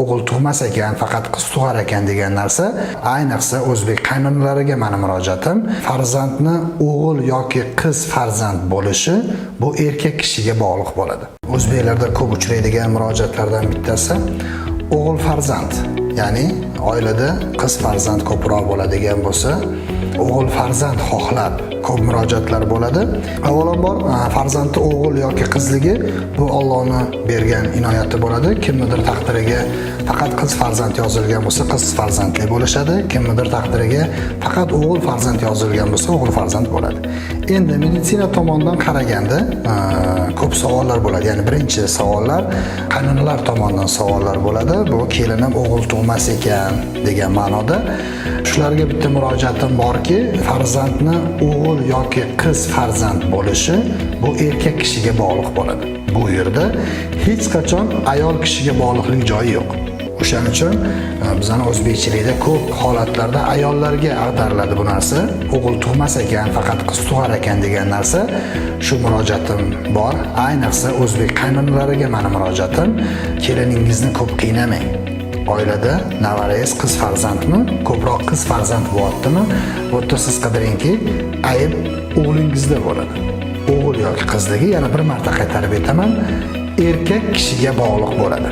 o'g'il tug'mas ekan, faqat qiz tug'ar ekan degan narsa, ayniqsa o'zbek qaynonalariga meni murojaatim, farzandni o'g'il yoki qiz farzand bo'lishi bu erkak kishiga bog'liq bo'ladi. O'zbeklarda ko'p uchraydigan murojaatlardan bittasi o'g'il farzand, ya'ni oilada qiz farzand ko'proq bo'ladigan bo'lsa, o'g'il farzand xohlab ko'p murojaatlar bo'ladi. Avvalambor farzandni o'g'il yoki qizligi bu Allohning bergan inoyati bo'ladi. Kimnidir taqdiriga faqat qiz farzand yozilgan bo'lsa, qiz farzandli bo'lishadi. Kimnidir taqdiriga faqat o'g'il farzand yozilgan bo'lsa, o'g'il farzand bo'ladi. Endi meditsina tomonidan qaraganda ko'p savollar bo'ladi. Ya'ni birinchi savollar qaynonalar tomonidan savollar bo'ladi. Bu kelinim o'g'il tug'mas ekan degan ma'noda. Shularga bitta murojaatim borki, farzandni o'g'il yoki qiz farzand bo'lishi bu erkak kishiga bog'liq bo'ladi. Bu yerda hech qachon ayol kishiga bog'liqlik joyi yo'q. O'shaning uchun bizning o'zbekchilikda ko'p holatlarda ayollarga ag'dariladi bu narsa. O'g'il tug'mas ekan, faqat qiz tug'ar ekan degan narsa. Shu murojaatim bor. Ayniqsa o'zbek qaynonalariga meni murojaatim, keliningizni ko'p qiynamang. Oilada navarangiz qiz farzandmi, ko'proq qiz farzand bo'lyaptimi? Bu yerda siz qidiringki, ayb o'g'lingizda bo'ladi. O'g'il yoki qizligi, yana bir marta qaytarib aytaman, erkak kishiga bog'liq bo'ladi.